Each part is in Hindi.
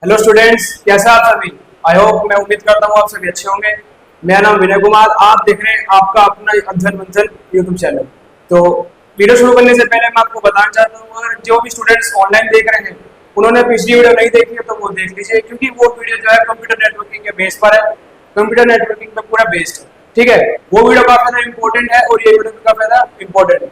हेलो स्टूडेंट्स, कैसे आप सभी। आई होप, मैं उम्मीद करता हूँ आप सभी अच्छे होंगे। मेरा नाम विनय कुमार, आप देख रहे हैं आपका अपना अध्ययन मंथन यूट्यूब चैनल। तो वीडियो शुरू करने से पहले मैं आपको बताना चाहता हूँ, अगर जो भी स्टूडेंट्स ऑनलाइन देख रहे हैं उन्होंने पिछली वीडियो नहीं देखी है तो वो देख लीजिए, क्योंकि वो वीडियो जो है कंप्यूटर नेटवर्किंग के बेस पर है, कंप्यूटर नेटवर्किंग पर पूरा बेस्ड है। ठीक है, वो वीडियो काफी ज्यादा इंपॉर्टेंट है और ये वीडियो भी काफी ज्यादा इंपॉर्टेंट है।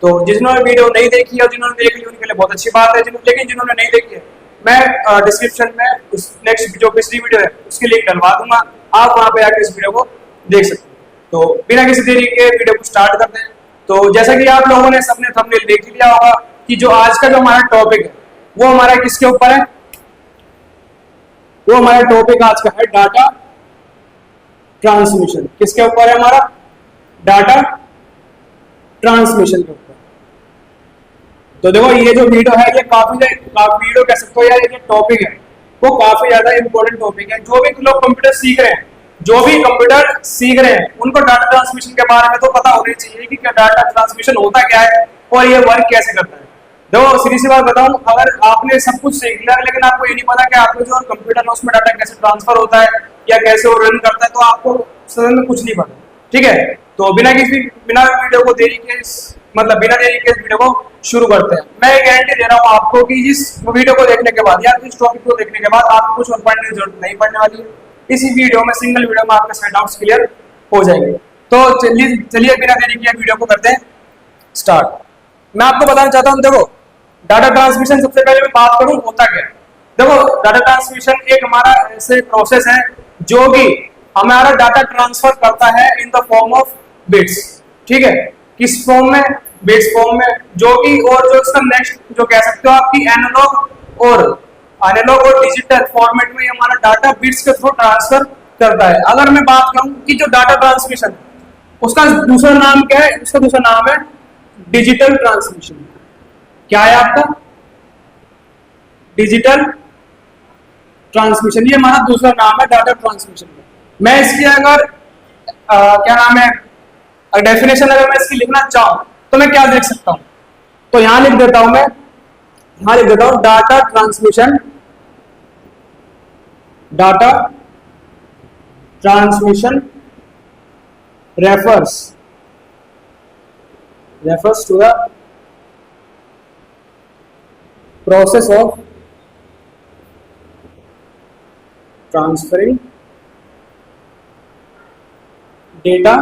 तो जिन्होंने वीडियो नहीं देखी है और जिन्होंने देख ली उनके लिए बहुत अच्छी बात है, लेकिन जिन्होंने नहीं देखी है मैं डिस्क्रिप्शन में उस नेक्स्ट जो पिछली वीडियो है उसकी लिंक डलवा दूंगा, आप वहां पे आकर इस वीडियो को देख सकते हैं। तो बिना किसी देरी के वीडियो को स्टार्ट करते हैं। तो जैसा कि आप लोगों ने सबने थंबनेल देख लिया होगा कि जो आज का जो हमारा टॉपिक है वो हमारा किसके ऊपर है। वो हमारा टॉपिक आज का है डाटा ट्रांसमिशन। किसके ऊपर है हमारा? डाटा ट्रांसमिशन के ऊपर। तो देखो, ये जो वीडियो है ये काफी वीडियो कह सकते हो यार, ये जो टॉपिक है वो काफी ज्यादा इंपॉर्टेंट टॉपिक है। जो भी लोग कंप्यूटर सीख रहे हैं, जो भी कंप्यूटर सीख रहे हैं उनको डाटा ट्रांसमिशन के बारे में तो पता होना चाहिए कि क्या डाटा ट्रांसमिशन होता क्या है और ये वर्क कैसे करता है। देखो, सीधी सी बात बताऊं, अगर आपने सब कुछ सीख लिया लेकिन आपको ये नहीं पता कि आपको जो कंप्यूटर है उसमें डाटा कैसे ट्रांसफर होता है या कैसे वो रन करता है, तो आपको सदन में कुछ नहीं पता। ठीक है, तो बिना वीडियो को देरी के बिना देरी के इस वीडियो को शुरू करते हैं। मैं एक गारंटी दे रहा हूँ आपको कि इस वीडियो को देखने के बाद या इस टॉपिक को देखने के बाद आपको कुछ और पढ़ने की जरूरत नहीं पड़ने वाली है। इसी वीडियो में, सिंगल वीडियो में आपके सारे डाउट्स क्लियर हो जाएंगे। तो चलिए बिना देरी के वीडियो को करते हैं स्टार्ट। मैं आपको बताना चाहता हूँ, देखो डाटा ट्रांसमिशन सबसे पहले मैं बात करूँ होता क्या है। देखो, डाटा ट्रांसमिशन एक हमारा ऐसे प्रोसेस है जो कि हमारा डाटा ट्रांसफर करता है in the form of bits. ठीक है, किस फॉर्म में? बिट्स फॉर्म में, जो कि और जो इसका नेक्स्ट जो कह सकते हो आपकी एनालॉग और डिजिटल फॉर्मेट में हमारा डाटा बिट्स के थ्रू ट्रांसफर करता है। अगर मैं बात करूं कि जो डाटा ट्रांसमिशन उसका दूसरा नाम क्या है, उसका दूसरा नाम है डिजिटल ट्रांसमिशन। क्या है आपका? डिजिटल ट्रांसमिशन, ये हमारा दूसरा नाम है डाटा ट्रांसमिशन का। मैं इसकी अगर क्या नाम है, डेफिनेशन अगर मैं इसकी लिखना चाहूं तो मैं क्या देख सकता हूं? तो यहां लिख देता हूं, मैं यहां लिख देता हूं data transmission refers to the process of transferring data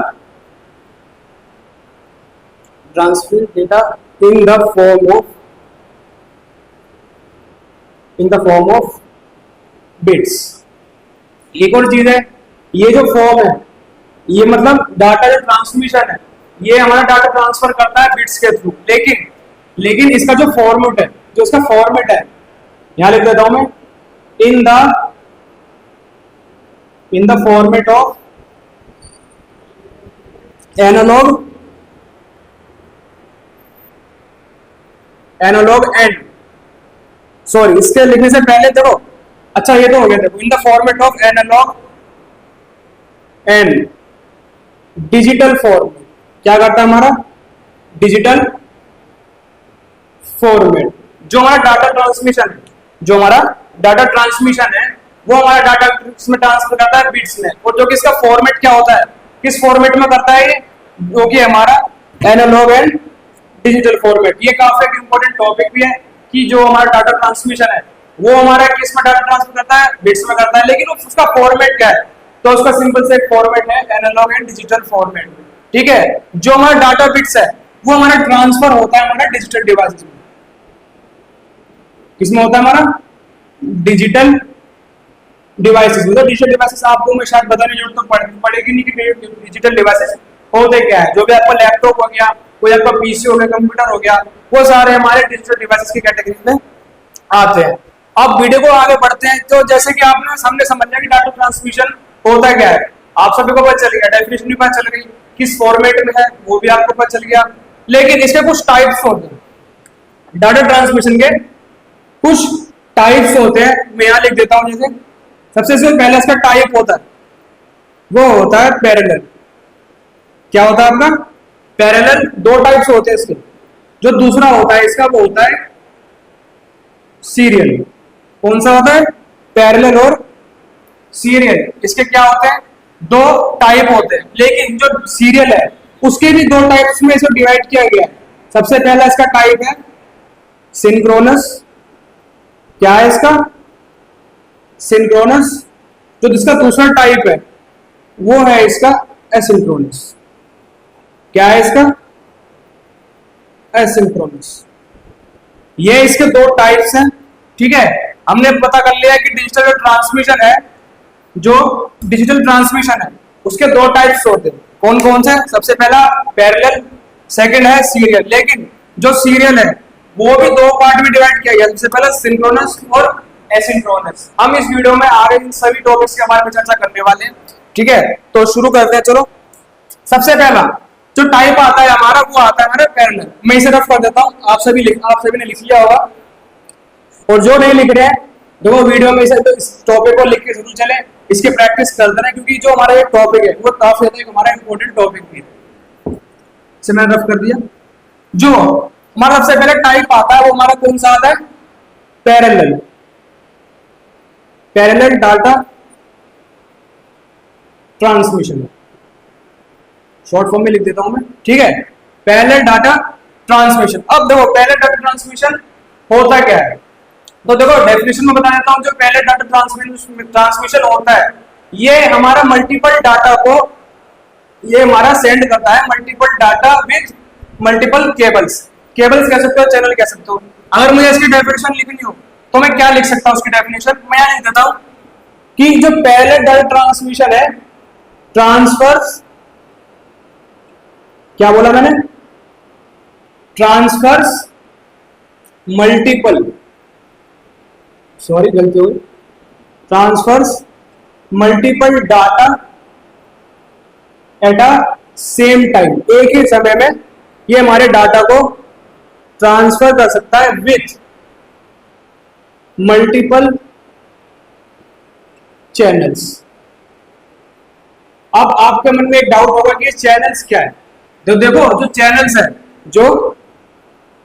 in the form of bits। ये कौन चीज है? ये जो फॉर्म है, ये मतलब डाटा जो ट्रांसमिशन है ये हमारा डाटा ट्रांसफर करता है बिट्स के थ्रू। लेकिन इसका जो फॉर्मेट है, जो इसका फॉर्मेट है, यहां लिख देता हूं मैं in the format of analog and sorry, इसके लिखने से पहले देखो, अच्छा ये तो हो गया। देखो, in the format of analog and digital format. क्या करता है हमारा? Digital format. जो हमारा डाटा ट्रांसमिशन है, वो हमारा डाटा में ट्रांसफर करता है बिट्स में। और जो कि इसका फॉर्मेट क्या होता है, किस फॉर्मेट में करता है ये, जो कि हमारा एनालॉग एंड डिजिटल फॉर्मेट। ये काफी एक इंपॉर्टेंट टॉपिक भी है कि जो हमारा डाटा ट्रांसमिशन है वो हमारा किस में डाटा ट्रांसफर करता है? बिट्स में करता है। लेकिन उसका फॉर्मेट क्या है? तो उसका सिंपल से एक फॉर्मेट है एनालॉग एंड डिजिटल फॉर्मेट। ठीक है, जो हमारा डाटा बिट्स है वो हमारा ट्रांसफर होता है हमारा डिजिटल डिवाइसेस में। किसमें होता है? हमारा डिजिटल डिवाइसेस में। तो डिजिटल डिवाइसेस आपको मैं शायद बताने की जरूरत तो पड़ेगी नहीं कि डिजिटल डिवाइसेस होते क्या है। जो भी आपका लैपटॉप हो गया, कोई आपका पीसी हो गया, कंप्यूटर हो गया, वो सारे हमारे डिजिटल डिवाइसेस की कैटेगरी में आते हैं। अब वीडियो को आगे बढ़ते हैं। तो जैसे कि आपने सामने समझ लिया कि डाटा ट्रांसमिशन होता क्या है, आप सभी को पता चल गया, डेफिनेशन भी पता चल गई, किस फॉर्मेट में है वो भी आपको पता चल गया। लेकिन इसके कुछ टाइप्स होते हैं, डाटा ट्रांसमिशन के कुछ टाइप्स होते हैं। मैं यहां लिख देता हूं। जैसे सबसे पहले इसका टाइप होता है वो होता है पैरेलल। क्या होता है आपका? पैरेलल। दो टाइप्स होते हैं इसके। जो दूसरा होता है इसका वो होता है सीरियल। कौन सा होता है? पैरेलल और सीरियल, इसके क्या होते हैं, दो टाइप होते हैं। लेकिन जो सीरियल है उसके भी दो टाइप्स में इसे डिवाइड किया गया है। सबसे पहला इसका टाइप है सिंक्रोनस। क्या है इसका, सिंक्रोनस। जो जिसका दूसरा टाइप है वो है इसका एसिंक्रोनस। क्या है इसका, एसिंक्रोनस। ये इसके दो टाइप्स हैं, ठीक है। हमने पता कर लिया कि डिजिटल ट्रांसमिशन है, जो डिजिटल ट्रांसमिशन है उसके दो टाइप्स होते हैं। कौन कौन से, सबसे पहला पैरेलल, सेकंड है सीरियल। लेकिन जो सीरियल है वो भी दो पार्ट में डिवाइड किया गया, सबसे पहला सिंक्रोनस और एसिंक्रोनस। हम इस वीडियो में आगे इन सभी टॉपिक्स के बारे में चर्चा करने वाले हैं, ठीक है। तो शुरू करते हैं, चलो। सबसे पहला जो टाइप आता है हमारा वो आता है हमारा पैरेलल। मैं इसे रफ कर देता हूं, आप सभी ने लिख लिया होगा, और जो नहीं लिख रहे हैं देखो वीडियो में इसे तो इस टॉपिक को लिख के जरूर चले, इसकी प्रैक्टिस करते रहे, क्योंकि जो हमारा ये टॉपिक है वो काफी ज्यादा हमारा इंपॉर्टेंट टॉपिक भी है। इसे मैंने रफ कर दिया। जो हमारा सबसे पहले टाइप आता है वो हमारा कौन सा आता है, parallel. Parallel data transmission, short form में लिख देता हूं मैं, ठीक है। Parallel data transmission. अब देखो पैरेलल डाटा ट्रांसमिशन होता क्या है, तो देखो डेफिनेशन में बता देता हूं। जो पैरेलल डाटा ट्रांसमिशन होता है, ये हमारा मल्टीपल डाटा को ये हमारा सेंड करता है, multiple data with multiple cables. Cables कह सकते हो, चैनल कह सकते हो। अगर मुझे इसकी डेफिनेशन लिखनी हो तो मैं क्या लिख सकता हूं, उसकी डेफिनेशन मैं यहां लिख देता हूं कि जो पैरेलल डाटा ट्रांसमिशन है, ट्रांसफर्स, क्या बोला मैंने, ट्रांसफर्स मल्टीपल, सॉरी गलती हुई, transfers multiple data at a same time. एक ही समय में ये हमारे डाटा को ट्रांसफर कर सकता है विथ मल्टीपल चैनल्स। अब आपके मन में एक डाउट होगा कि चैनल्स क्या है। तो देखो जो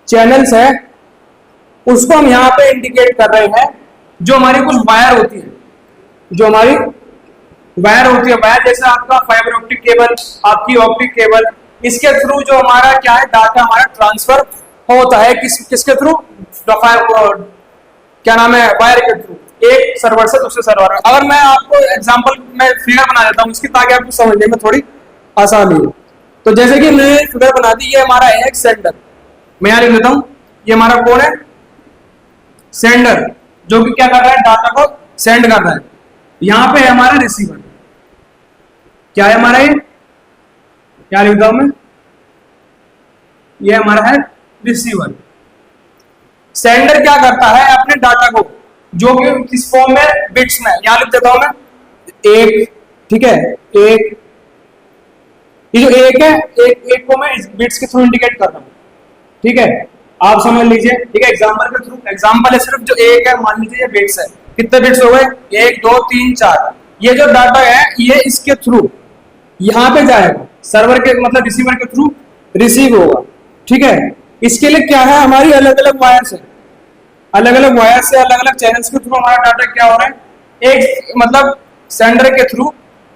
चैनल्स है उसको हम यहां पे इंडिकेट कर रहे हैं। जो हमारी कुछ वायर होती है, वायर जैसे आपका फाइबर ऑप्टिक केबल, आपकी ऑप्टिक केबल, इसके थ्रू जो हमारा क्या है, डाटा हमारा ट्रांसफर होता है। किसके थ्रू, क्या नाम है, वायर के थ्रू, एक सर्वर से दूसरे सर्वर में। अगर मैं आपको एग्जांपल में फिगर बना देता हूं इसकी, ताकि आपको समझने में थोड़ी आसानी हो। तो जैसे कि मैंने फिगर बना दी, ये हमारा है एक सेंडर। मैं यहां लिख देता हूं, ये हमारा कौन है, सेंडर, जो कि क्या कर रहा है, डाटा को सेंड कर रहा है। यहां पे है हमारा रिसीवर। क्या है हमारा, ये क्या लिखता हूं मैं, ये हमारा है रिसीवर। सेंडर क्या करता है, अपने डाटा को, जो कि किस फॉर्म में, बिट्स में, यहां लिख देता हूं मैं एक, ठीक है, एक। ये जो एक है, एक को मैं बिट्स के थ्रू इंडिकेट कर रहा हूं, ठीक है, आप समझ लीजिए, ठीक है। एग्जांपल के थ्रू, एग्जांपल है सिर्फ, जो एक है मान लीजिए ये बिट्स है, कितने बिट्स हो गए, 1 2 3 4। ये जो डाटा है ये इसके थ्रू यहां पे जाएगा, सर्वर के मतलब रिसीवर के थ्रू रिसीव होगा, ठीक है। इसके लिए क्या है, हमारी अलग अलग वायर से अलग अलग चैनल्स के थ्रू हमारा डाटा क्या हो रहा है, एक मतलब सेंडर के थ्रू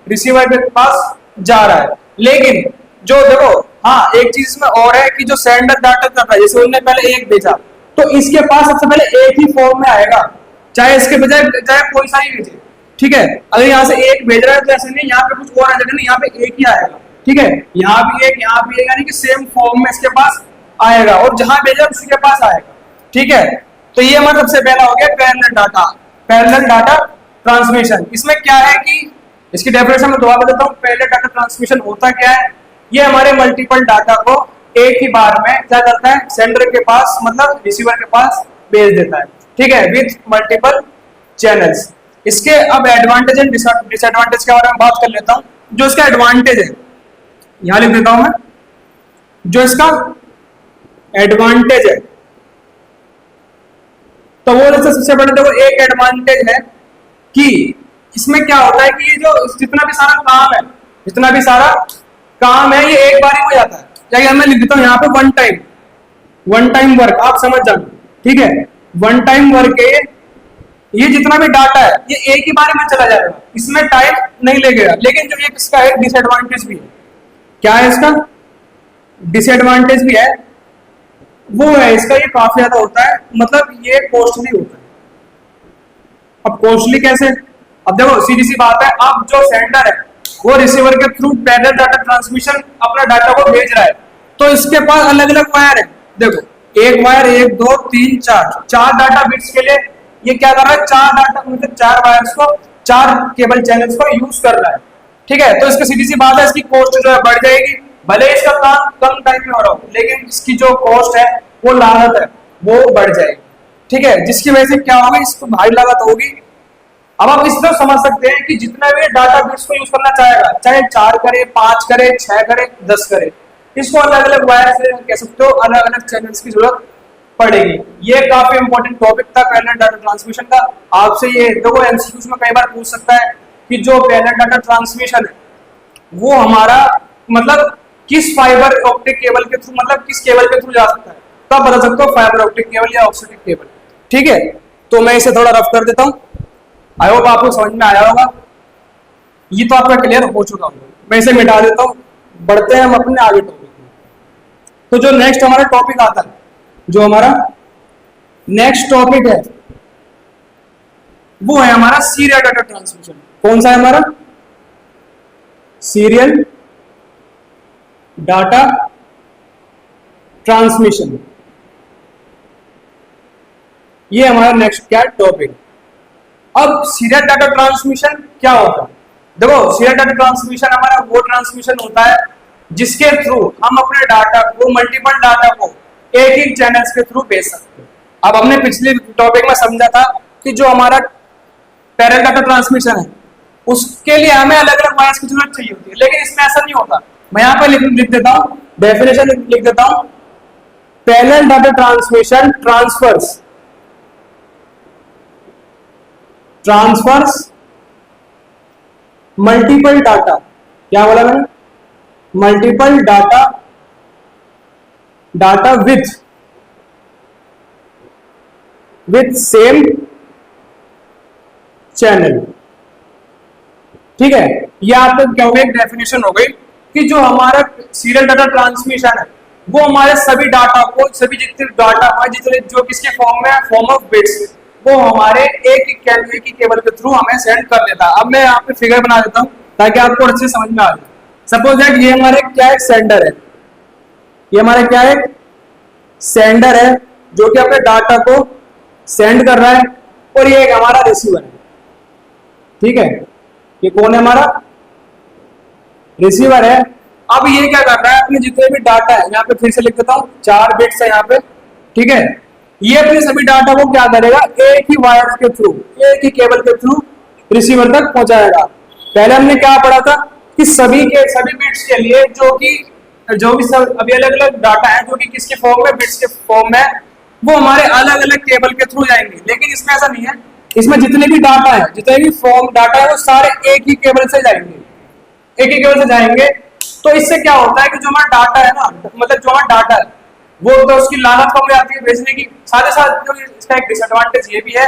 रिसीवर के पास जा रहा है। लेकिन जो देखो, हाँ एक चीज में और है कि जो सेंडर डाटा कर रहा है, जैसे उन्होंने पहले एक भेजा, तो इसके पास सबसे पहले एक ही फॉर्म में आएगा, चाहे इसके बजाय चाहे कोई सा ही भेजे, ठीक है। अगर यहाँ से एक भेज रहा है तो ऐसे नहीं, यहाँ पे कुछ और आ जाएगा, नहीं यहाँ पे एक ही आएगा, ठीक है। यहाँ भी एक, यहाँ भी एक, यानी कि सेम फॉर्म में इसके पास आएगा, और जहां भेजा उसी के पास आएगा, ठीक है। तो ये हमारा सबसे पहला हो गया पैरेलल डाटा ट्रांसमिशन। इसमें क्या है कि इसकी डेफिनेशन में दोबारा बताता हूँ, पैरेलल डाटा ट्रांसमिशन होता क्या है, ये हमारे मल्टीपल डाटा को एक ही बार में क्या करता है, सेंडर के पास मतलब रिसीवर के पास भेज देता है, ठीक है, विथ मल्टीपल चैनल्स। इसके अब एडवांटेज एंड डिसएडवांटेज के बारे में बात कर लेता हूं। जो इसका एडवांटेज है, यहां लिख देता हूं मैं, जो इसका एडवांटेज है, तो वो जैसे सबसे बड़ा देखो एक एडवांटेज है कि इसमें क्या होता है कि ये जो जितना भी सारा काम है ये एक बार ही हो जाता है। क्या मैं लिख देता हूं यहाँ पे वन टाइम वर्क, आप समझ जाओ, ठीक है। वन टाइम वर्क है, ये जितना भी डाटा है ये एक ही बार में चला जाएगा, इसमें टाइम नहीं लगेगा। लेकिन जो एक इसका एक डिसएडवांटेज भी है, क्या है इसका डिसएडवांटेज भी है, वो है इसका ये काफी ज्यादा होता है, मतलब ये कॉस्टली होता है। अब कॉस्टली कैसे, अब देखो सीधी सी बात है, अब जो सेंडर है वो रिसीवर के थ्रू पैरेलल डाटा ट्रांसमिशन अपना डाटा को भेज रहा है, तो इसके पास अलग अलग वायर है। देखो एक वायर, एक दो तीन चार डाटा बिट्स के लिए ये क्या कर रहा है, चार डाटा मतलब चार वायर्स को, चार केबल चैनल्स को यूज कर रहा है। ठीक है, तो इसकी सीधी सी बात है, इसकी कॉस्ट जो है बढ़ जाएगी। भले ही इसका काम कम टाइम में हो रहा हो, लेकिन इसकी जो कॉस्ट है, वो लागत है, वो बढ़ जाएगी। ठीक है, जिसकी वजह से क्या होगा, इसको भारी लागत होगी। अब आप इस तरह समझ सकते हैं कि जितना भी डाटा बिट्स को यूज करना चाहेगा, चाहे 4 करे, 5 करे, 6 करे, 10 करे, इसको अलग अलग वायर से कह सकते हो, अलग अलग चैनल्स की जरूरत पड़ेगी। ये काफी इंपॉर्टेंट टॉपिक था पैरेलल डाटा ट्रांसमिशन का। आपसे ये देखो एमसीक्यूज में कई बार पूछ सकता है कि जो पैरेलल डाटा ट्रांसमिशन है वो हमारा मतलब किस फाइबर ऑप्टिक केबल के थ्रू, मतलब किस केबल के थ्रू जा सकता है, तो आप बता सकते हो फाइबर ऑप्टिक केबल या ऑप्टिक केबल। ठीक है, तो मैं इसे थोड़ा रफ कर देता हूँ, आई होप आपको समझ में आया होगा। ये तो आपका क्लियर हो चुका होगा, मैं इसे मिटा देता हूँ, बढ़ते हैं हम अपने आगे टॉपिक में। तो जो नेक्स्ट हमारा टॉपिक आता है, जो हमारा नेक्स्ट टॉपिक है वो है हमारा सीरियल डाटा ट्रांसमिशन। कौन सा है हमारा, सीरियल डाटा ट्रांसमिशन। ये हमारा नेक्स्ट क्या टॉपिक। अब सीरियल डाटा ट्रांसमिशन क्या होता है, देखो सीरियल डाटा ट्रांसमिशन हमारा वो ट्रांसमिशन होता है जिसके थ्रू हम अपने डाटा को, मल्टीपल डाटा को एक ही चैनल्स के थ्रू भेज सकते हैं। अब हमने पिछले टॉपिक में समझा था कि जो हमारा पैरेलल डाटा ट्रांसमिशन है उसके लिए हमें अलग अलग वायर्स की जरूरत चाहिए होती है, लेकिन इसमें ऐसा नहीं होता। मैं यहाँ पे लिख देता हूँ, डेफिनेशन लिख देता हूँ, parallel data transmission transfers multiple data, क्या बोला मैंने, multiple data with same channel. ठीक है, ये आपको क्या हो गया, एक डेफिनेशन हो गई कि जो हमारा सीरियल डाटा ट्रांसमिशन है वो हमारे सभी डाटा को, सभी जितने डाटा है, जितने जो किसके फॉर्म में है, फॉर्म ऑफ बिट्स, वो हमारे एक ही केबल के थ्रू हमें सेंड कर देता है। अब मैं यहाँ पे फिगर बना देता हूँ ताकि आपको अच्छे समझ में आ जाए। सपोज दैट ये हमारे क्या एक सेंडर है, ये हमारा क्या है, सेंडर है जो कि अपने डाटा को सेंड कर रहा है, और ये एक हमारा रिसीवर है। ठीक है, ये कौन है, हमारा रिसीवर है। अब ये क्या कर रहा है, अपने जितने भी डाटा है, यहाँ पे फिर से लिख देता हूँ, 4 बिट्स है यहाँ पे। ठीक है, ये अपने सभी डाटा को क्या करेगा, एक ही वायर के थ्रू, एक ही केबल के थ्रू रिसीवर तक पहुंचाएगा। पहले हमने क्या पढ़ा था कि सभी बिट्स के लिए जो भी सब अभी अलग अलग डाटा है जो कि किसके फॉर्म में, बिट्स के फॉर्म में, वो हमारे अलग अलग केबल के थ्रू जाएंगे। लेकिन इसमें ऐसा नहीं है, इसमें जितने भी डाटा है, जितने भी फॉर्म डाटा है, वो सारे एक ही केबल से जाएंगे, एक ही केबल से जाएंगे। तो इससे क्या होता है कि जो हमारा डाटा है ना, मतलब जो हमारा डाटा है वो तो उसकी लागत कम हो जाती है भेजने की। साथ ही साथ जो इसका एक डिसएडवांटेज ये भी है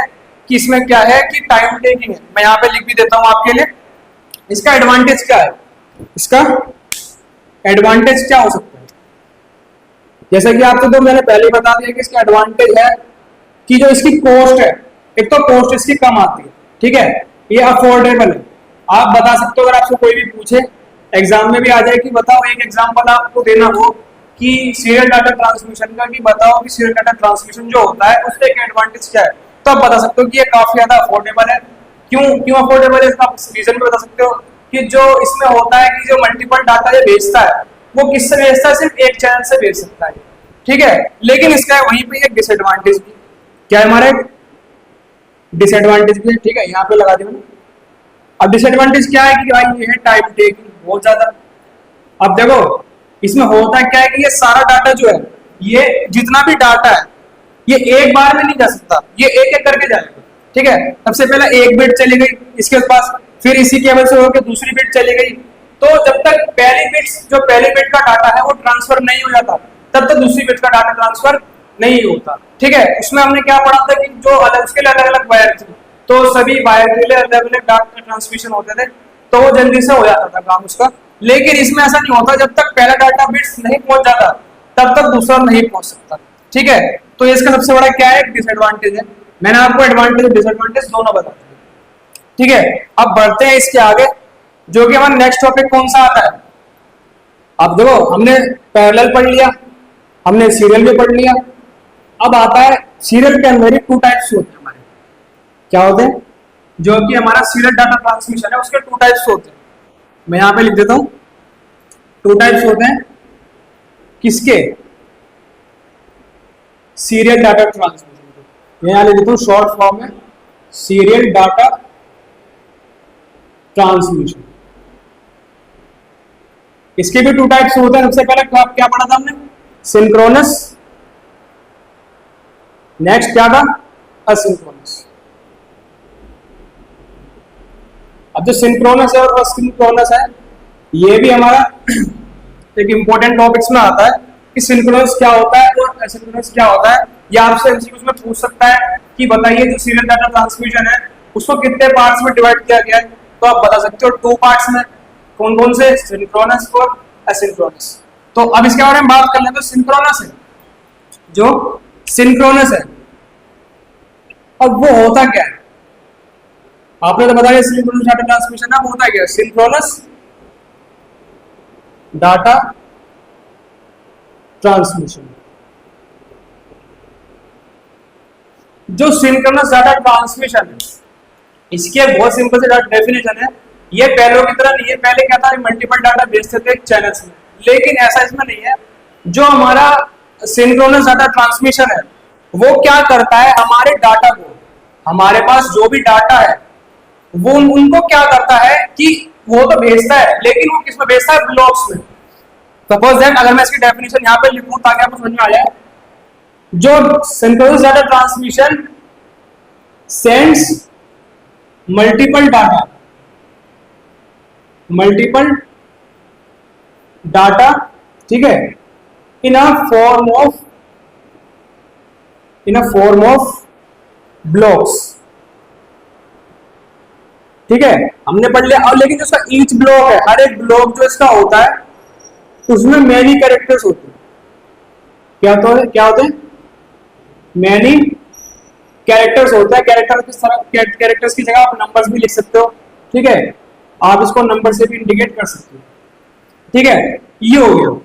कि इसमें क्या है कि टाइम टेकिंग है। मैं यहाँ पे लिख भी देता हूँ आपके लिए, इसका एडवांटेज क्या है, इसका एडवांटेज क्या हो सकता है। जैसा कि आपको तो मैंने पहले ही बता दिया कि इसका एडवांटेज है कि जो इसकी कॉस्ट है, एक तो कॉस्ट इसकी कम आती है। ठीक है, ये अफोर्डेबल है। आप बता सकते हो, अगर आपसे कोई भी पूछे एग्जाम में भी आ जाए कि बताओ, एक एग्जाम्पल आपको देना हो कि सीरियल डाटा ट्रांसमिशन का, कि बताओ कि सीरियल डाटा ट्रांसमिशन जो होता है उसका एक एडवांटेज क्या है, तो आप बता सकते हो कि ये काफी ज्यादा अफोर्डेबल है। क्यों अफोर्डेबल है, इसका रीजन भी बता सकते हो कि जो इसमें होता है कि जो मल्टीपल डाटा ये भेजता है वो किससे भेजता है, सिर्फ एक चैनल से भेज सकता है। ठीक है, लेकिन इसका वहीं पे एक डिसएडवांटेज भी, क्या है हमारे डिसएडवांटेज भी है। ठीक है, यहाँ पे लगा दिया मैंने। अब डिसएडवांटेज क्या है कि भाई ये है टाइम टेकिंग बहुत ज्यादा। अब देखो इसमें होता क्या है कि ये सारा डाटा जो है, ये जितना भी डाटा है ये एक बार में नहीं जा सकता, ये एक एक करके जाएगा। ठीक है, सबसे पहले एक बिट चली गई इसके पास, फिर इसी केबल से होकर दूसरी बिट चली गई। तो जब तक पहली बिट का डाटा है वो ट्रांसफर नहीं हो जाता, तब तक दूसरी बिट का डाटा ट्रांसफर नहीं होता। ठीक है, उसमें हमने क्या पढ़ा था कि जो अलग उसके लिए अलग अलग वायर थे, तो सभी वायर के लिए अलग अलग डाटा ट्रांसमिशन होते थे, तो वो जल्दी से हो जाता था काम उसका। लेकिन इसमें ऐसा नहीं होता, जब तक पहला डाटा बिट्स नहीं पहुंच जाता तब तक दूसरा नहीं पहुंच सकता। ठीक है, तो इसका सबसे बड़ा क्या है, डिसएडवांटेज है। मैंने आपको एडवांटेज डिसएडवांटेज दोनों बता दिए। ठीक है, अब बढ़ते हैं इसके आगे, जो कि हमारा नेक्स्ट टॉपिक कौन सा आता है। अब देखो, हमने पैरेलल पढ़ लिया, हमने सीरियल भी पढ़ लिया। अब आता है सीरियल के अंदर ही टू टाइप्स होते हैं हमारे। क्या होते हैं, जो कि हमारा सीरियल डाटा ट्रांसमिशन है उसके टू टाइप्स होते हैं। मैं यहां पे लिख देता हूं, टू टाइप्स होते हैं किसके, सीरियल डाटा ट्रांसमिशन के। मैं यहां लिख देता हूं शॉर्ट फॉर्म में, सीरियल डाटा ट्रांसमिशन। इसके भी टू टाइप्स होते हैं। सबसे पहले क्या पढ़ा था हमने, सिंक्रोनस, नेक्स्ट क्या था, असिंक्रोनस। अब जो सिंक्रोनस है और असिंक्रोनस है, ये भी हमारा एक इंपॉर्टेंट टॉपिक्स में आता है कि सिंक्रोनस क्या होता है और एसिंक्रोनस क्या होता है। या आपसे एमसीक्यूज में पूछ सकता है कि बताइए जो सीरियल डाटा ट्रांसमिशन है उसको कितने पार्ट्स में डिवाइड किया गया है, तो आप बता सकते हो 2 पार्ट्स में। कौन कौन से, सिंक्रोनस और एसिंक्रोनस। तो अब इसके बारे में बात कर लें तो सिंक्रोनस है, जो सिंक्रोनस है, अब वो होता क्या है, आपने तो बताया सिंक्रोनस डाटा ट्रांसमिशन है, वो होता क्या है, सिंक्रोनस डाटा ट्रांसमिशन। जो सिंक्रोनस डाटा ट्रांसमिशन है, इसके बहुत सिंपल से डेफिनेशन है। ये पहले की तरह नहीं है, पहले क्या था, मल्टीपल डाटा भेजते थे चैनल्स में, लेकिन ऐसा इसमें नहीं है। जो हमारा सिंक्रोनस डाटा ट्रांसमिशन है वो क्या करता है, हमारे डाटा को, हमारे पास जो भी डाटा है वो उनको क्या करता है कि वो तो भेजता है, लेकिन वो किसमें भेजता है, ब्लॉक्स में। सपोज दैट अगर मैं इसकी डेफिनेशन यहां पे लिखूं ताकि आपको समझ में आ जाए, जो synchronous data transmission sends multiple data, ठीक है, इन अ फॉर्म ऑफ ब्लॉक्स। ठीक है, हमने पढ़ लिया। और लेकिन जो इसका ईच ब्लॉक है, हर एक ब्लॉक जो इसका होता है उसमें मैनी कैरेक्टर्स होते हैं। क्या होते हैं, मैनी कैरेक्टर्स होता है। कैरेक्टर्स की जगह आप नंबर्स भी लिख सकते हो। ठीक है, आप इसको नंबर से भी इंडिकेट कर सकते हो। ठीक है, ये हो गया।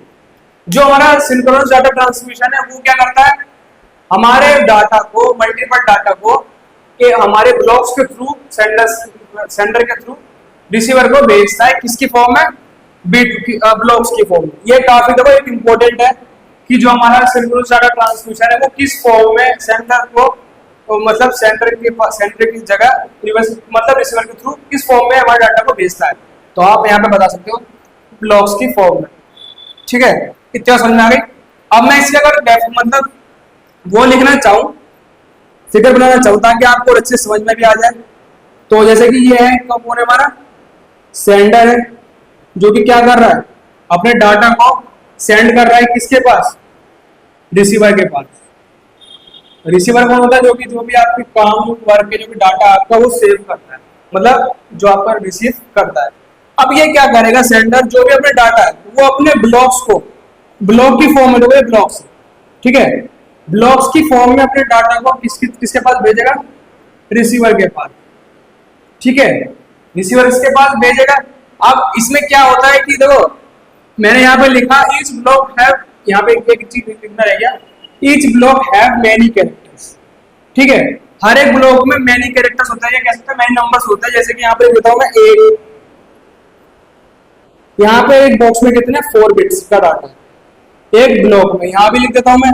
जो हमारा सिंक्रोनस डाटा ट्रांसमिशन है वो क्या करता है, हमारे डाटा को, मल्टीपल डाटा को हमारे ब्लॉक्स के थ्रू, सेंडर के थ्रू रिसीवर को भेजता है, किसकी फॉर्म में, ब्लॉक्स की फॉर्म में। ये काफी देखो एक इंपॉर्टेंट है कि जो हमारा सिंक्रोनस डाटा ट्रांसमिशन है वो किस फॉर्म में सेंडर को, मतलब सेंडर की जगह मतलब रिसीवर के थ्रू किस फॉर्म में हमारे डाटा को भेजता है। तो आप यहाँ पे बता सकते हो ब्लॉक्स की फॉर्म में। ठीक है, इतना समझ में आ गई। अब मैं इसके अगर मतलब वो लिखना चाहूँ, फिगर बनाना चाहूँ ताकि आपको अच्छे समझ में भी आ जाए, तो जैसे कि ये है, कौन है हमारा, सेंडर है, जो कि क्या कर रहा है, अपने डाटा को सेंड कर रहा है किसके पास, रिसीवर के पास। रिसीवर कौन होता है, जो भी आपके काम वर्क के जो भी डाटा आपका वो सेव करता है, मतलब जो आपका रिसीव करता है। अब ये क्या करेगा, सेंडर जो भी अपने डाटा है वो अपने ब्लॉक्स को, ब्लॉक की फॉर्म में, तो ब्लॉक्स, ठीक है, ब्लॉक्स की फॉर्म में अपने डाटा को किसके पास भेजेगा, रिसीवर के पास। ठीक है, रिसीवर इसके पास भेजेगा। अब इसमें क्या होता है कि देखो, मैंने यहाँ पे लिखा ईच ब्लॉक हैव, यहाँ पे एक चीज लिखना रह गया, each block have many characters. ठीक है, हर एक ब्लॉक में मैनी कैरेक्टर्स होता है, या कह सकते हैं मैनी नंबर्स होता है। जैसे कि यहाँ पे लिखता हूँ मैं एक, यहाँ पे एक बॉक्स में कितने 4 बिट्स का डाटा है एक ब्लॉक में, यहाँ भी लिख देता हूं मैं।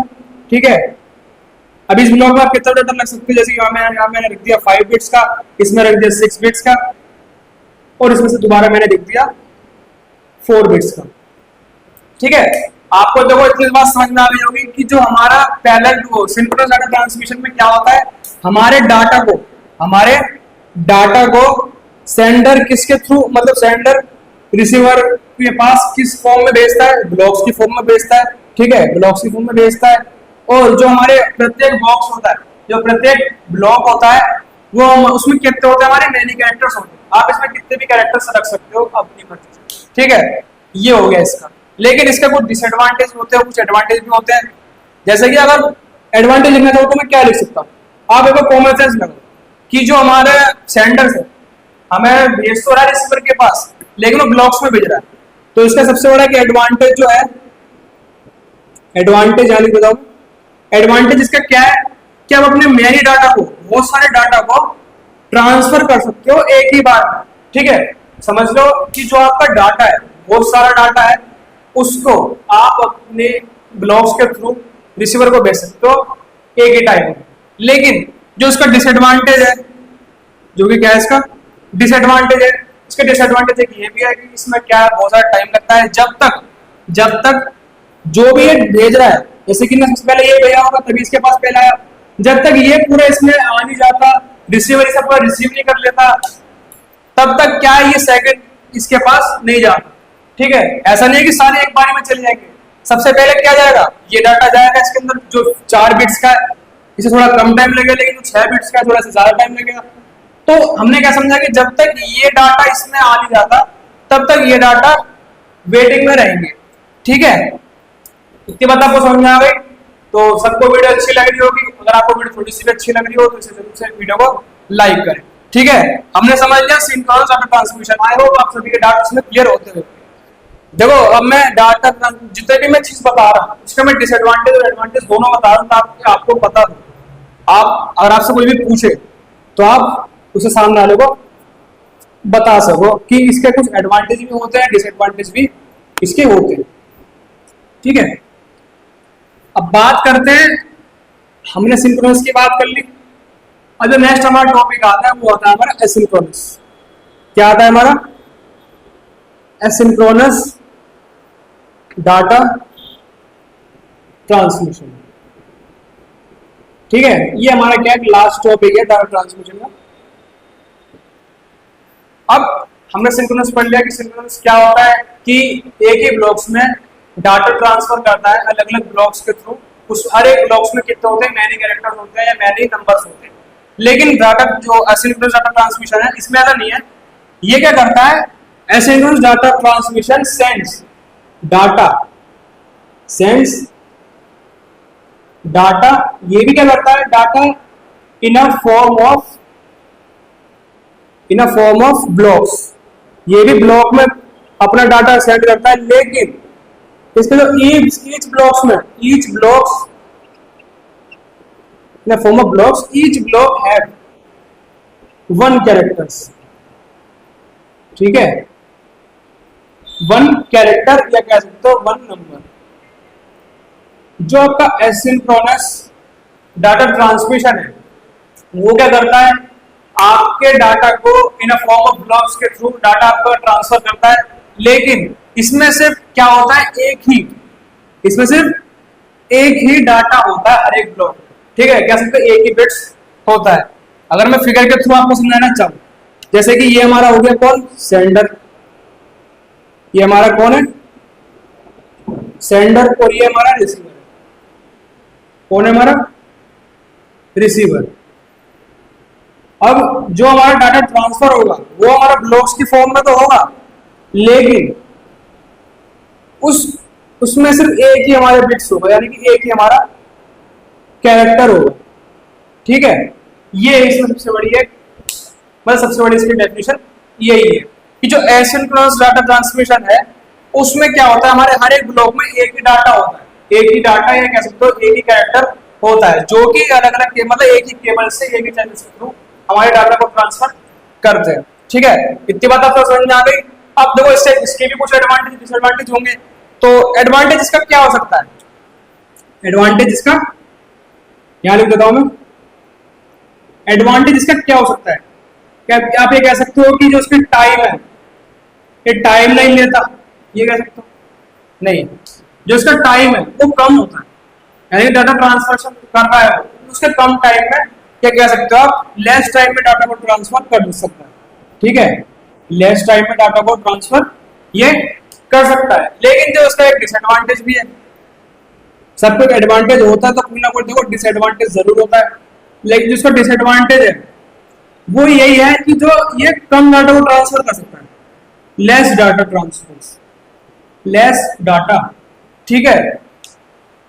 ठीक है, अब इस ब्लॉक में आप कितना डाटा लग सकते हैं, जैसे कि यहाँ मैंने लिख दिया 5 बिट्स का, इसमें रख दिया 6 बिट्स का, और इसमें से दोबारा मैंने लिख दिया 4 बिट्स का। ठीक है, आपको देखो इतनी बात समझ में आ गई होगी कि जो हमारा पैरेलल सिंक्रोनस डाटा ट्रांसमिशन में क्या होता है, हमारे डाटा को सेंडर किसके थ्रू, मतलब सेंडर रिसीवर के पास किस फॉर्म में भेजता है, ब्लॉक्स की फॉर्म में भेजता है। ठीक है, ब्लॉक्स की फॉर्म में भेजता है। और जो हमारे प्रत्येक बॉक्स होता है, जो प्रत्येक ब्लॉक होता है, वो उसमें कितने होते हैं हमारे मैनी कैरेक्टर्स होते हैं, आप इसमें कितने भी कैरेक्टर्स रख सकते हो अपनी मर्जी से, ठीक है। ये हो गया इसका। लेकिन इसका कुछ डिसएडवांटेज होते हैं, कुछ एडवांटेज भी होते हैं। जैसे कि अगर एडवांटेज लिखना चाहो तो मैं क्या लिख सकता हूँ, आप एक कॉमन सेंस लगो कि जो हमारे सेंडर्स है हमें भेज तो रहा है रिसीवर के पास, लेकिन वो ब्लॉक्स में भेज रहा है। तो इसका सबसे बड़ा कि एडवांटेज जो है, एडवांटेज यानी बताऊं, एडवांटेज इसका क्या है कि आप अपने मेनी डाटा को, बहुत सारे डाटा को ट्रांसफर कर सकते हो एक ही बार में, ठीक है। समझ लो कि जो आपका डाटा है, बहुत सारा डाटा है, उसको आप अपने ब्लॉक्स के थ्रू रिसीवर को भेज सकते हो एक ही टाइम में। लेकिन जो इसका डिसएडवांटेज है, जो कि क्या है इसका डिसएडवांटेज है, इसका डिसएडवांटेज एक ये भी है कि इसमें क्या है, बहुत सारा टाइम लगता है जब तक जो भी ये भेज रहा है, जैसे कि सबसे पहले ये भेजा होगा तभी इसके पास पहला आया, जब तक ये पूरा इसमें आ नहीं जाता, रिसीवर सब पर रिसीव नहीं कर लेता, तब तक क्या है ये सेकंड इसके पास नहीं जाता, ठीक है। ऐसा नहीं है कि सारे एक बारी में चले जाएंगे। सबसे पहले क्या जाएगा, ये डाटा जाएगा इसके अंदर जो 4 बिट्स का है, इसे थोड़ा कम टाइम लगेगा, लेकिन जो 6 बिट्स का है थोड़ा सा ज्यादा टाइम लगेगा। तो हमने क्या समझा कि जब तक ये डाटा इसमें आ नहीं जाता तब तक ये डाटा वेटिंग में रहेंगे, ठीक है। इतनी बात आपको समझ में आ गई? तो सबको वीडियो अच्छी लग रही होगी। अगर आपको वीडियो थोड़ी सी भी अच्छी लग रही हो तो इसे जरूर से वीडियो को लाइक करें, ठीक है। हमने समझ लिया synchronous data transmission. I hope आप सभी के डाउट्स में क्लियर होते हुए। देखो अब मैं डाटा जितने भी मैं चीज बता रहा हूँ उसका मैं डिसएडवांटेज और एडवांटेज दोनों बता रहा हूँ ताकि आपको पता हो। आप अगर आपसे कोई भी पूछे तो आप उसे सामने वाले को बता सको कि इसके कुछ एडवांटेज भी होते हैं, डिसएडवांटेज भी इसके होते हैं, ठीक है। अब बात करते हैं, हमने सिंक्रोनस की बात कर ली। अब जो नेक्स्ट हमारा टॉपिक आता है वो आता है हमारा एसिंक्रोनस। क्या आता है हमारा? एसिंक्रोनस डाटा ट्रांसमिशन, ठीक है। ये हमारा क्या है, लास्ट टॉपिक है डाटा ट्रांसमिशन का। अब हमने सिंक्रोनस पढ़ लिया कि सिंक्रोनस क्या होता है कि एक ही ब्लॉक्स में डाटा ट्रांसफर करता है अलग अलग ब्लॉक्स के थ्रू। उस हर एक ब्लॉक्स में कितने होते हैं, मैनी कैरेक्टर्स होते हैं या मैनी नंबर्स होते हैं। लेकिन डाटा जो एसिंक्रोनस डाटा ट्रांसमिशन है इसमें ऐसा नहीं है। ये क्या करता है, asynchronous data transmission sends data, ये भी क्या करता है, data in a form of blocks. ये भी ब्लॉक में अपना डाटा सेंड करता है, लेकिन इसके जो each blocks in form of blocks, each block have 1 characters, ठीक है। 1 कैरेक्टर या कह सकते हो 1 नंबर। जो आपका एसिंक्रोनस डाटा ट्रांसमिशन है वो क्या करता है, आपके डाटा को इन अ फॉर्म ऑफ ब्लॉक्स के थ्रू डाटा आपको ट्रांसफर करता है। लेकिन इसमें सिर्फ क्या होता है, इसमें सिर्फ एक ही डाटा होता है हर एक ब्लॉक, ठीक है। कह सकते एक ही बिट्स होता है। अगर मैं फिगर के थ्रू आपको समझाना चाहूँ, जैसे कि ये हमारा हो गया कौन, सेंडर। ये हमारा कौन है, सेंडर, और ये हमारा रिसीवर। कौन है हमारा, रिसीवर। अब जो हमारा डाटा ट्रांसफर होगा वो हमारा ब्लॉक्स की फॉर्म में तो होगा, लेकिन उसमें सिर्फ एक ही हमारे बिट्स होगा, यानी कि एक ही हमारा कैरेक्टर होगा, ठीक है। ये इसमें सबसे बड़ी है, मतलब सबसे बड़ी इसकी डेफिनेशन यही है कि जो एसिंक्रोनस डाटा ट्रांसमिशन है उसमें क्या होता है, हमारे हर एक ब्लॉक में एक ही डाटा होता है, एक ही डाटा या कह सकते हो एक ही कैरेक्टर होता है, जो कि अलग अलग मतलब एक ही केबल से एक ही चैनल के थ्रू हमारे डाटा को ट्रांसफर करते हैं, ठीक है। इतनी बात आपको समझ में आ गई। अब देखो इसके भी कुछ एडवांटेज डिसएडवांटेज होंगे। तो एडवांटेज इसका क्या हो सकता है, एडवांटेज इसका यहां लिख देता हूं मैं। एडवांटेज इसका क्या हो सकता है, क्या आप ये कह सकते हो कि जो उसकी टाइम है ये टाइम नहीं लेता, ये कह सकते हो नहीं, जो इसका टाइम है वो कम होता है, यानी डाटा ट्रांसफर कर रहा है उसके कम टाइम में, क्या कह सकते हो आप, लेस टाइम में डाटा को ट्रांसफर कर सकता है, ठीक है। लेस टाइम में डाटा को ट्रांसफर ये कर सकता है। लेकिन जो उसका एक डिसएडवांटेज भी है, सब कुछ एडवांटेज होता है तो कोई ना कोई देखो डिसएडवांटेज जरूर होता है। लेकिन जिसका डिसएडवांटेज है वो यही है कि जो ये कम डाटा को ट्रांसफर कर सकता है, less data transfer, less data, ठीक है।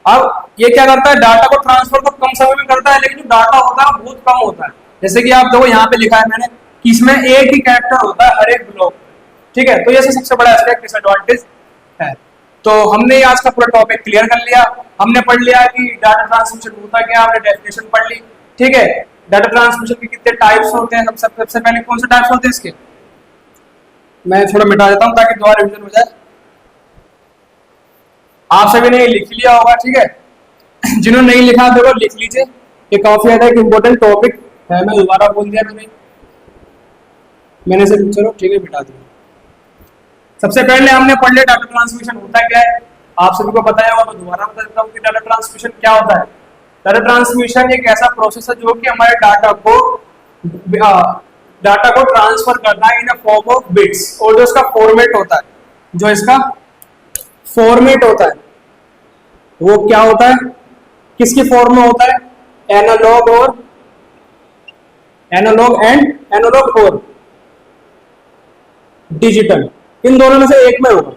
अब ये क्या करता है, डाटा को ट्रांसफर तो कम समय में करता है, लेकिन जो डाटा होता है बहुत कम होता है। जैसे कि आप देखो यहाँ पे लिखा है मैंने कि इसमें एक ही कैरेक्टर होता है हर एक ब्लॉक, ठीक है। तो ये सबसे बड़ा इसका डिसएडवांटेज है। तो हमने आज का पूरा टॉपिक क्लियर कर लिया, हमने पढ़ लिया कि डाटा ट्रांसमिशन होता क्या, हमने डेफिनेशन पढ़ ली, ठीक है। डाटा ट्रांसमिशन के कितने टाइप्स होते हैं, सबसे पहले कौन से टाइप्स होते हैं इसके, मैं थोड़ा मिटा देता हूँ ताकि दोबारा रिवीजन हो जाए। आप सभी ने लिख लिया होगा, ठीक है। जिन्होंने नहीं लिखा देखो लिख लीजिए, ये काफी ज्यादा एक इम्पोर्टेंट टॉपिक है, मैं दोबारा बोल दिया मैंने से चलो ठीक है मिटा दिया। सबसे पहले हमने पढ़ लिया डाटा ट्रांसमिशन होता क्या है, आप सभी को पता है, और मैं दोबारा बता देता हूँ कि डाटा ट्रांसमिशन क्या होता है। डाटा ट्रांसमिशन एक ऐसा प्रोसेस है जो कि हमारे डाटा को ट्रांसफर करना है इन अ फॉर्म ऑफ बिट्स, और जो इसका फॉर्मेट होता है, जो इसका फॉर्मेट होता है वो क्या होता है, किसकी फॉर्म में होता है, एनालॉग और डिजिटल, इन दोनों में से एक में होगा,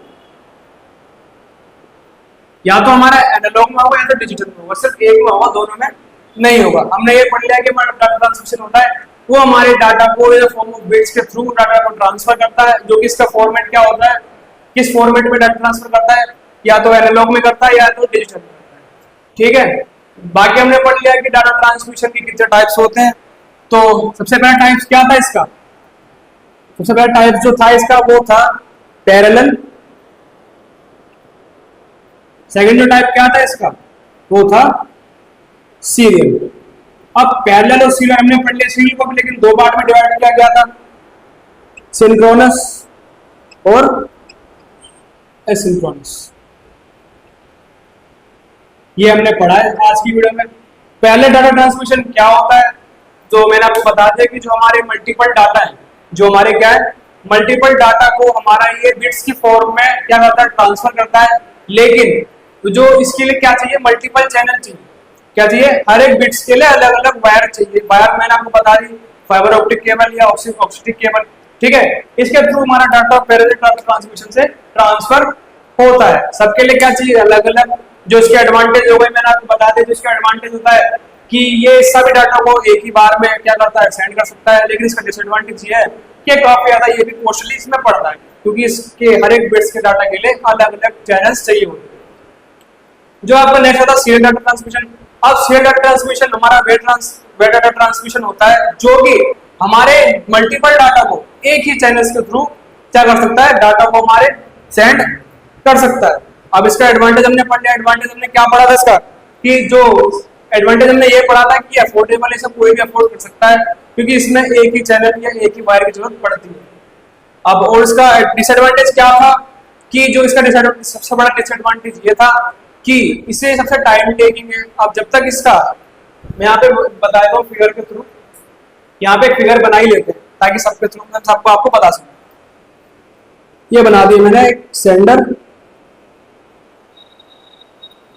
या तो हमारा एनालॉग में होगा या तो डिजिटल में होगा, सिर्फ एक में होगा, दोनों में नहीं होगा। हमने ये पढ़ लिया कि डाटा ट्रांसमिशन होता है वो हमारे डाटा को फॉर्म ऑफ बिट्स के थ्रू डाटा को ट्रांसफर करता है, जो कि इसका फॉर्मेट क्या होता है, किस फॉर्मेट में डाटा ट्रांसफर करता है, या तो एनालॉग में करता है या तो डिजिटल में करता है, ठीक है। बाकी हमने पढ़ लिया कि डाटा ट्रांसमिशन के कितने टाइप्स होते हैं। तो सबसे पहला टाइप्स क्या था इसका, सबसे पहला टाइप जो था इसका वो था पैरेलल। सेकंड जो टाइप क्या था इसका वो था सीरियल। अब पैरेलल और सीरियल हमने पढ़ लिया, सीरियल को लेकिन दो पार्ट में डिवाइड किया गया था, सिंक्रोनस और एसिंक्रोनस, ये हमने पढ़ा है आज की वीडियो में। पहले डाटा ट्रांसमिशन क्या होता है, जो मैंने आपको बता दिया कि जो हमारे मल्टीपल डाटा है, जो हमारे क्या है मल्टीपल डाटा को हमारा ये बिट्स की फॉर्म में क्या करता है, ट्रांसफर करता है। लेकिन जो इसके लिए क्या चाहिए, मल्टीपल चैनल चाहिए, क्या चाहिए, हर एक बिट्स के लिए अलग अलग वायर चाहिए। वायर मैंने आपको बता दी, फाइबर ऑप्टिक केबल या ऑप्टिक केबल, ठीक है। इसके थ्रू हमारा डाटा पैरेलल डाटा ट्रांसमिशन से ट्रांसफर होता है। सबके लिए क्या चाहिए, अलग अलग। जो इसके एडवांटेज हो गए मैंने आपको बता दिया, जो इसका एडवांटेज होता है कि ये सभी डाटा को एक ही बार में क्या करता है, सेंड कर सकता है। लेकिन इसका डिसएडवांटेज ये है कि काफी ज्यादा ये भी कॉस्टली इसमें पड़ता है, क्योंकि इसके हर एक बिट्स के डाटा के लिए अलग अलग चैनल्स चाहिए होते हैं। जो आपका नेक्स्ट होता है सीरियल डाटा ट्रांसमिशन। अब सीरियल डाटा ट्रांसमिशन हमारा वे डाटा ट्रांसमिशन होता है जो कि हमारे मल्टीपल डाटा को एक ही चैनल्स के थ्रू क्या कर सकता है, डाटा को हमारे सेंड कर सकता है। अब इसका एडवांटेज हमने पढ़ लिया, एडवांटेज हमने क्या पढ़ा था इसका, कि जो एडवांटेज हमने ये पढ़ा था कि अफोर्डेबल, इसे कोई भी अफोर्ड कर सकता है, क्योंकि इसमें एक ही चैनल या एक ही वायर की जरूरत पड़ती है। अब और इसका डिसएडवांटेज क्या था, कि जो इसका सबसे बड़ा डिसएडवांटेज ये था कि इसे सबसे टाइम टेकिंग है। अब जब तक इसका, मैं यहाँ पे बता देता हूँ फिगर के थ्रू, यहाँ पे फिगर बना ही लेते हैं ताकि सबके थ्रू मैं सबको आपको बता सकूं। ये बना दिया मैंने एक सेंडर,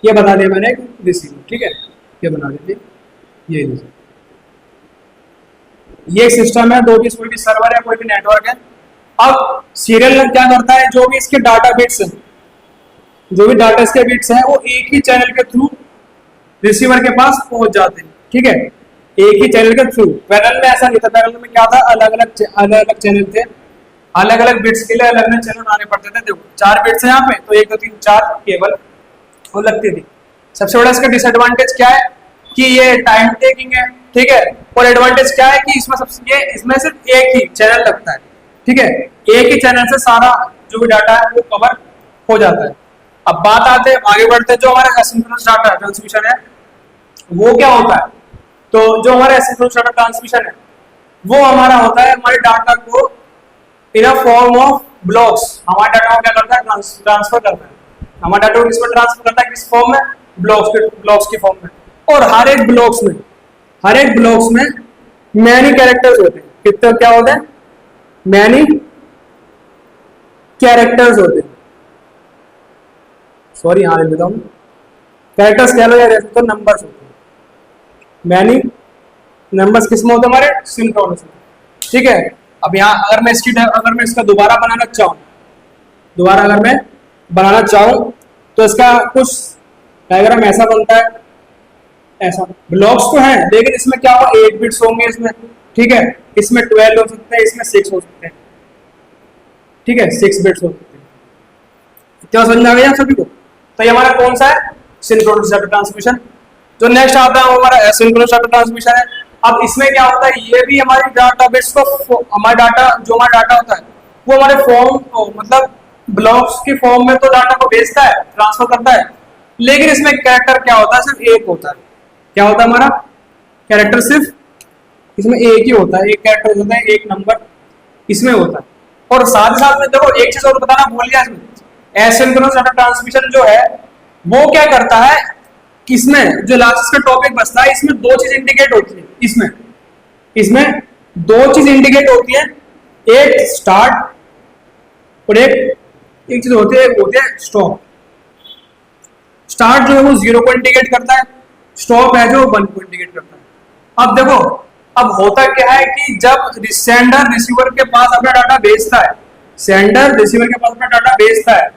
ये बना दिया मैंने एक रिसीवर, ठीक है, ये बना देते, ये सिस्टम है, दो भी कोई भी सर्वर है, कोई भी नेटवर्क है। अब सीरियल क्या करता है, जो भी इसके डाटा बिट्स हैं, जो भी डाटा इसके बिट्स हैं वो एक ही चैनल के थ्रू रिसीवर के पास पहुंच जाते हैं, ठीक है, एक ही चैनल के थ्रू। पैरेलल में ऐसा नहीं था, पैरेलल में क्या था, अलग अलग चैनल थे, अलग अलग बिट्स के लिए अलग अलग चैनल बनाने पड़ते थे। देखो 4 बिट्स है यहाँ पे, तो 1 2 3 4 केबल वो लगती थी। सबसे बड़ा इसका डिसएडवांटेज क्या है कि ये टाइम टेकिंग है, ठीक है, और एडवांटेज क्या है कि इसमें सिर्फ एक ही चैनल लगता है, ठीक है, एक ही चैनल से सारा जो भी डाटा है वो कवर हो जाता है। अब बात आते हैं, आगे बढ़ते हैं, जो हमारा एसिंक्रोनस डाटा ट्रांसमिशन है वो क्या होता है। तो जो हमारा एसिंक्रोनस डाटा ट्रांसमिशन है वो हमारा होता है, हमारे डाटा को इन अ फॉर्म ऑफ ब्लॉक्स, हमारे डाटा को क्या करता है, ट्रांसफर करता है। हमारा डाटा को किस पर ट्रांसफर करता है, किस फॉर्म में, ब्लॉक्स के फॉर्म में। और हर एक ब्लॉक्स में मैनी कैरेक्टर्स होते हैं। कितने क्या होते हैं, मैनी कैरेक्टर्स होते हैं, सॉरी यहाँ लिख देता हूँ, कैरेक्टर्स कह लो या नंबर्स होते हैं। मैनी नंबर्स किस में होते हैं, हमारे सिंक्रोनस में। ठीक है। अब यहाँ अगर मैं इसका दोबारा बनाना चाहूँ तो इसका कुछ डायग्राम ऐसा बनता है, ऐसा ब्लॉक्स तो हैं लेकिन इसमें क्या होगा 8 बिट्स होंगे इसमें, ठीक है। इसमें 12 हो सकते हैं, इसमें 6 हो सकते हैं, ठीक है, 6 बिट्स हो सकते हैं। क्या समझ में आ गया सभी को? तो ये हमारा कौन सा है? Synchronous data transmission. जो नेक्स्ट आता है वो हमारा एसिंक्रोनस डाटा ट्रांसमिशन है। अब इसमें क्या होता है, ये भी हमारी डाटाबेस को हमारा डाटा होता है वो हमारे फॉर्म मतलब ब्लॉक्स की फॉर्म में तो डाटा को भेजता है, ट्रांसफर करता है, लेकिन इसमें कैरेक्टर क्या होता है, सिर्फ एक होता है। क्या होता है हमारा कैरेक्टर? सिर्फ इसमें एक ही होता है, एक कैरेक्टर होता है, एक नंबर इसमें होता है। और साथ ही साथ में देखो एक चीज और बताना भूल गया, इसमें एसिंक्रोनस डाटा ट्रांसमिशन जो है वो क्या करता है, इसमें जो लास्ट का टॉपिक बचता है इसमें दो चीज इंडिकेट होती है। इसमें दो चीज इंडिकेट होती है, एक स्टार्ट और एक चीज होती है स्टॉप। स्टार्ट जो है वो 0 को इंडिकेट करता है, स्टॉप है जो 1 को इंडिकेट करता है। अब देखो अब होता क्या है कि जब सेंडर रिसीवर के पास अपना डाटा भेजता है, सेंडर रिसीवर के पास अपना डाटा भेजता है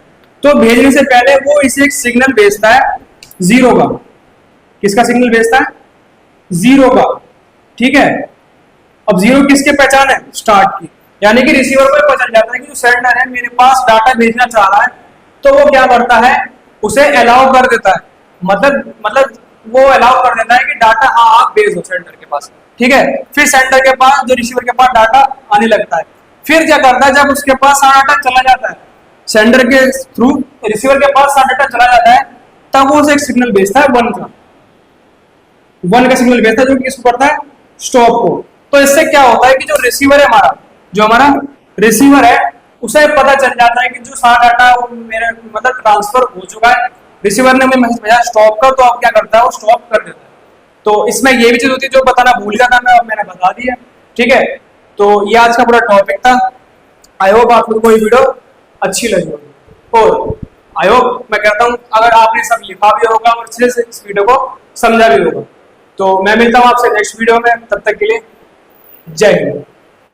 तो भेजने से पहले वो इसे एक सिग्नल भेजता है 0 का। किसका सिग्नल भेजता है? 0 का, ठीक है। अब 0 किसके पहचान है? स्टार्ट की। यानी कि रिसीवर को पता चल जाता है कि जो सेंडर है मेरे पास डाटा भेजना चाह रहा है, तो वो क्या करता है, उसे अलाउ कर देता है। मतलब वो अलाउ कर देता है कि डाटा हाँ आप भेजो सेंडर के पास, ठीक है। फिर सेंडर के पास जो रिसीवर के पास डाटा आने लगता है, फिर क्या करता है, जब उसके पास सारा डाटा चला जाता है सेंडर के थ्रू, रिसीवर के पास सारा डाटा चला जाता है, तब वो उसे एक सिग्नल भेजता है 1 का सिग्नल भेजता है जो कि किसको करता है? स्टॉप को। तो इससे क्या होता है कि जो रिसीवर है हमारा रिसीवर है उसे पता चल जाता है कि जो सारा डाटा वो मेरा मतलब ट्रांसफर हो चुका है, रिसीवर ने हमें मैसेज भेजा स्टॉप कर, तो अब क्या करता है वो स्टॉप कर देता है। तो इसमें ये भी चीज होती है जो बताना भूल गया था मैंने बता दिया, ठीक है। तो ये आज का पूरा टॉपिक था। आई होप आप लोगों को ये वीडियो अच्छी लगी होगी, और आई होप मैं कहता हूँ अगर आपने सब लिखा भी होगा और अच्छे से इस वीडियो को समझा भी होगा। तो मैं मिलता हूँ आपसे नेक्स्ट वीडियो में, तब तक के लिए जय हिंद।